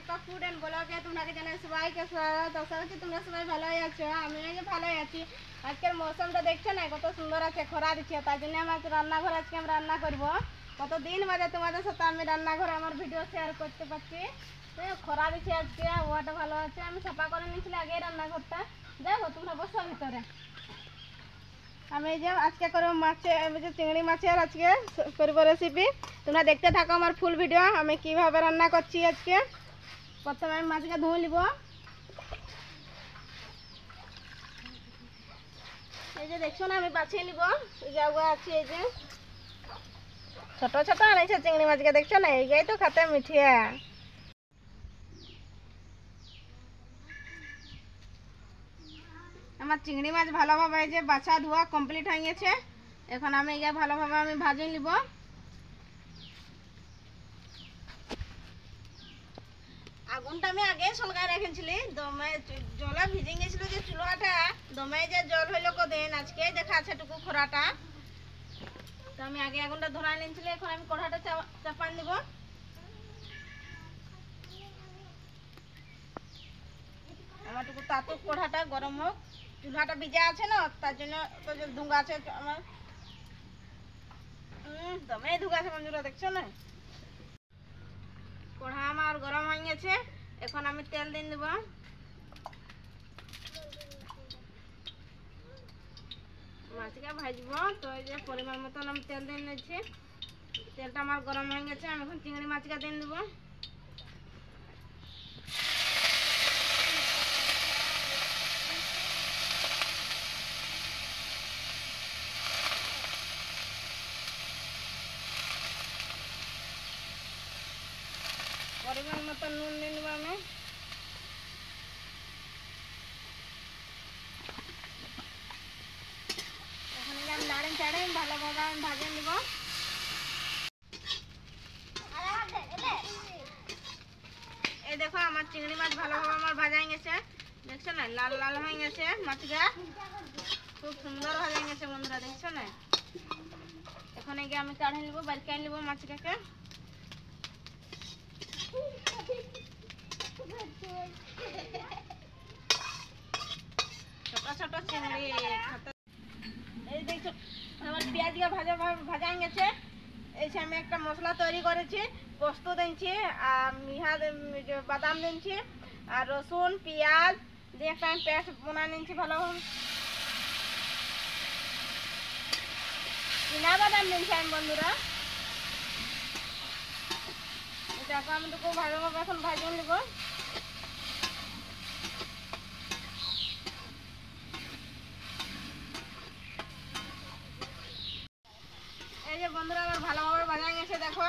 টুকা food and ব্লগে তোমাকে জানাই সবাইকে স্বাগত। আশা করছি তোমরা সবাই ভালোই আছো, আমিও ভালোই আছি। আজকের মৌসুমটা দেখছো না কত সুন্দর আছে, খরা দিচ্ছে, তাই জন্য আমার রান্নাঘর আজকে আমি রান্না করব। কতদিন বাদে তোমাদের সাথে আমি রান্নাঘরে আমার ভিডিও শেয়ার করতে পারছি। খরা দিচ্ছে আজকে, আবহাওয়াটা ভালো আছে। আমি সাফা করে নিয়েছিল আগে রান্নাঘরটা। দেখো তোমরা বসো ভিতরে। আমি এই যে আজকে করবো মাছের চিংড়ি মাছের আজকে করবো রেসিপি। তোমরা দেখতে থাকো আমার ফুল ভিডিও আমি কিভাবে রান্না করছি আজকে। প্রথমে আমি মাছকে ধুয়ে নিব। এই যে দেখছো না আমি বাছিয়ে নিব। এই যে আছে এই যে ছোট ছোট আনাইছে চিংড়ি মাছকে, দেখছো না এইটাই তো খেতে মিঠিয়া। আমার চিংড়ি মাছ ভালোভাবে এই যে বাছা ধোয়া কমপ্লিট হয়ে গেছে। এখন আমি এই ভালোভাবে আমি ভাজে নিব। আগুনটা আমি আগে সলকায় রেখেছিলি, দমে জলে ভিজে গেছিল যে চুলাটা, দমে যে জল হইলো কদিন, আজকে দেখা আছে টুকু খরাটা। তো আমি আগে আগুনটা ধরাই নিয়েছিলি, এখন আমি কড়াটা চাপান দিব। আমার টুকু তাতুক কড়াটা গরম হোক, চুলাটা ভিজা আছে না তার জন্য তো যে ধুঙ্গা আছে আমার, দমে ধুঙ্গা আছে বন্ধুরা, দেখছো না। কড়া আমার গরম হয়ে গেছে, এখন আমি তেল দিয়ে দেব। মাছকে ভাজব, তো এই যে পরিমাণ মতন আমি তেল দিয়ে নিয়েছি। তেলটা আমার গরম হয়ে গেছে, আমি এখন চিংড়ি মাছকে দিয়ে দেব। পরিমাণ মতন নুন দিয়ে দেবো আমি। এখন আমি নাড়িয়ে চাড়িয়ে ভালোভাবে আমি ভাজে নেব। এই দেখো আমার চিংড়ি মাছ ভালোভাবে আমার ভাজা হয়ে গেছে, দেখছো না লাল লাল হয়ে গেছে মাছটা, খুব সুন্দর ভাজা গেছে বন্ধুরা, দেখছো না। এখন এই আমি কাঢ়ে নেবো, বাড়িতে নিব মাছটাকে। ছোট ছোট চিংড়ি এই দেখছো আমার পেঁয়াজটা ভাজা ভাজা গেছে। এই আমি একটা মশলা তৈরি করেছি, পোস্ত দিচ্ছি আর বাদাম দিচ্ছি আর রসুন পেঁয়াজ দিয়ে একটা আমি পেস্ট বানিয়ে নিচ্ছি ভালোভাবে। চীনা বাদাম দিচ্ছি আমি বন্ধুরা। এটাকে আমি তো খুব ভালোভাবে এখন ভাজিয়ে নেব। এই যে বন্ধুরা আমার ভালোভাবে ভাজা গেছে, দেখো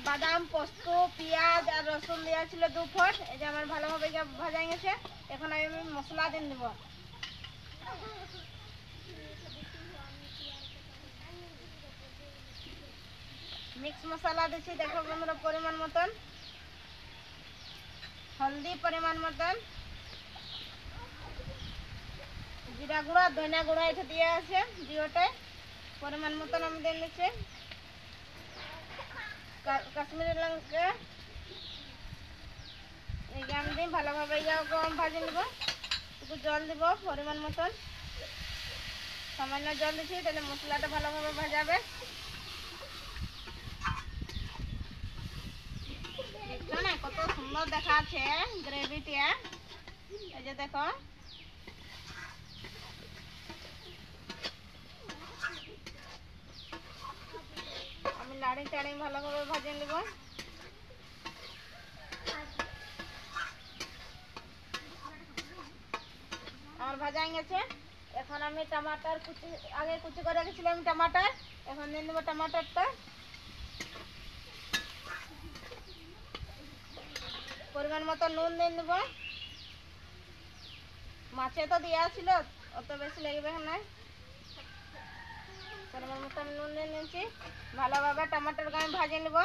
বাদাম পোস্ত পেঁয়াজ আর রসুন দেওয়া ছিল 2 ফোঁট। এই যে আমার ভালোভাবে ভাজা গেছে, এখন আমি মশলা দিয়ে দেব। মিক্স মশলা দিচ্ছি দেখো বন্ধুরা পরিমাণ মতন, হলদি পরিমাণ মতন, জিরা গুঁড়া ধনিয়া গুঁড়া এটা দিয়ে আছে জিওটায় পরিমাণ মতন আমি দিয়ে নিচ্ছি। কাশ্মীরি লঙ্কা এই আমি দিই ভালোভাবে ভাজি নেব। একটু জল দিব পরিমাণ মতন, সামান্য জল দিচ্ছি তাহলে মশলাটা ভালোভাবে ভাজাবে। দেখছো না কত সুন্দর দেখাচ্ছে গ্রেভিটা, এই যে দেখো। আমি লাড়ি টাড়ি ভালোভাবে ভাজে নেব। আমার ভাজা গেছে, এখন আমি টমাটার কুচি আগে কুচি করে রেখেছিলাম টমাটার, এখন দিয়ে নেবো টমাটারটা। পরিমাণ মতো নুন দিয়ে নেব, মাছে তো দেওয়া ছিল অত বেশি লাগবে না। পরিমাণ মতো আমি নুন দিয়ে নিয়েছি, ভালোভাবে টমাটারকে আমি ভাজে নেব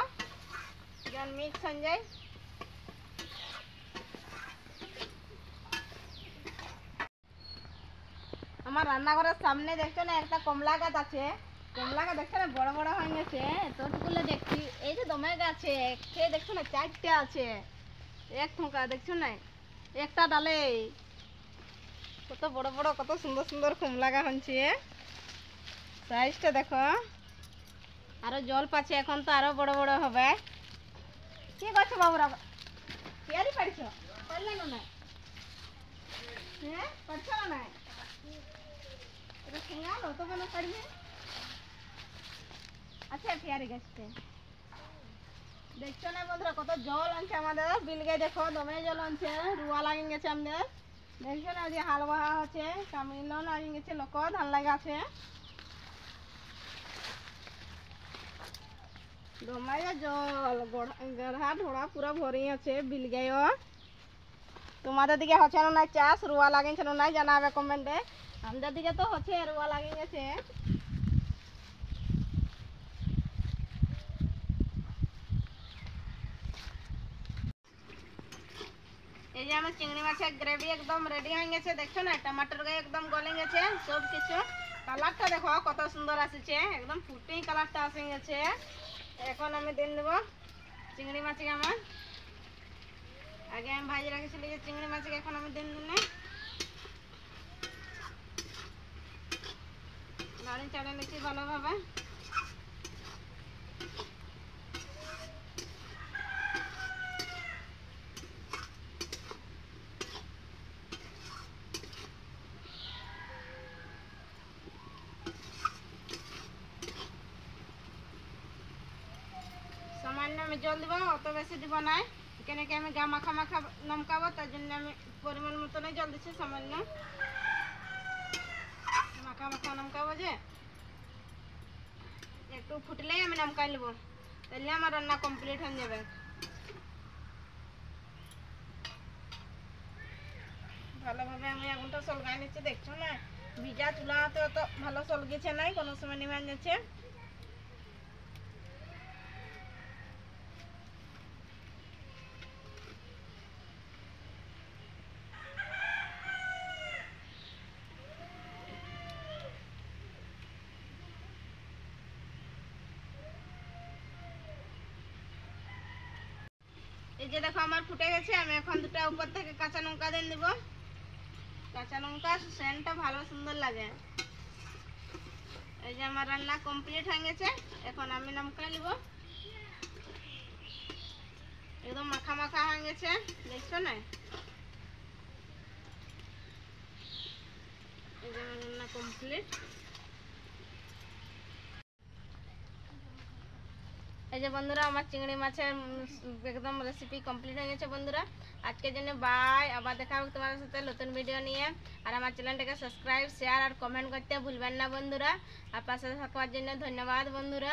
যখন মিক্স হয়ে যায়। আমার রান্নাঘরের সামনে দেখছো না একটা কমলা গাছ আছে, কমলা গাছ দেখছো না বড় বড় হয়ে গেছে, এতটুকুলে দেখছি। এই যে দমে গাছে খেয়ে দেখছো না 4টে আছে, এক ঠোঁকা দেখছো না, একটা ডালে কত বড় বড় কত সুন্দর সুন্দর কুমলা গাছ হচ্ছে। সাইজটা দেখো, আরো জল পাচ্ছে, এখন তো আরো বড় বড় হবে। কি করছো বাবুরা, পেয়ারি পাড়ছো? পারলে না? হ্যাঁ পারছো না? এটা সঙ্গালো তো কেন পারবে? আচ্ছা পেয়ারি গাছতে দেখছো না বন্ধুরা, কত জল আনছে আমাদের বিলগাই, দেখো দমে জল আনছে, রুয়া লাগিয়ে গেছে আমাদের। দেখছো না যে হাল বাহা হচ্ছে, কামিল লাগিয়ে গেছে, লোক ধান লাগা আছে। দমায় জল গড়া ঢোড়া পুরা ভরি আছে বিলগাইও। তোমাদের দিকে হচ্ছে না নাই চাষ, রুয়া লাগিয়েছে না নাই জানাবে কমেন্টে। আমাদের দিকে তো হচ্ছে, রুয়া লাগিয়ে গেছে। এই যে আমার চিংড়ি মাছের গ্রেভি একদম রেডি হয়ে গেছে, দেখছো না টমাটোর গায়ে একদম গলে গেছে সব কিছু। কালারটা দেখো কত সুন্দর আসছে, একদম ফুটিং কালারটা আসে গেছে। এখন আমি দিন দেবো চিংড়ি মাছকে আমার। আগে আমি ভাজি রাখেছিলি যে চিংড়ি মাছকে, এখন আমি দিন দিনে নাড়ি চাড়ে নিচ্ছি ভালোভাবে। সামান্য আমি জল দিব, অত বেশি দিব না, কেন কি আমি গা মাখা মাখা নমকাবো, তার জন্য আমি পরিমাণ মতনই জল দিচ্ছি সামান্য। মাখা মাখা নমকাবো যে, একটু ফুটলেই আমি নমকাই নেবো, তাহলে আমার রান্না কমপ্লিট হয়ে যাবে। ভালোভাবে আমি আগুনটা সলগাই নিচ্ছি, দেখছো না ভিজা চুলাতে অত ভালো সলগেছে নাই, কোনো সময় নেমে যাচ্ছে। এই যে দেখো আমার ফুটে গেছে, আমি এখন দুটো উপর থেকে কাঁচা লঙ্কা দিয়ে দেবো। কাঁচা লঙ্কা সেন্টটা ভালো সুন্দর লাগে। এই যে আমার রান্না কমপ্লিট হয়ে গেছে, এখন আমি নমকা নিব। একদম মাখা মাখা হয়ে গেছে, দেখছো না। এই যে আমার রান্না কমপ্লিট। এই যে বন্ধুরা আমার চিংড়ি মাছের একদম রেসিপি কমপ্লিট হয়ে গেছে বন্ধুরা। আজকের জন্য বাই, আবার দেখা হবে তোমাদের সাথে নতুন ভিডিও নিয়ে। আর আমার চ্যানেলটাকে সাবস্ক্রাইব, শেয়ার আর কমেন্ট করতে ভুলবেন না বন্ধুরা। আর পাশে থাকার জন্য ধন্যবাদ বন্ধুরা।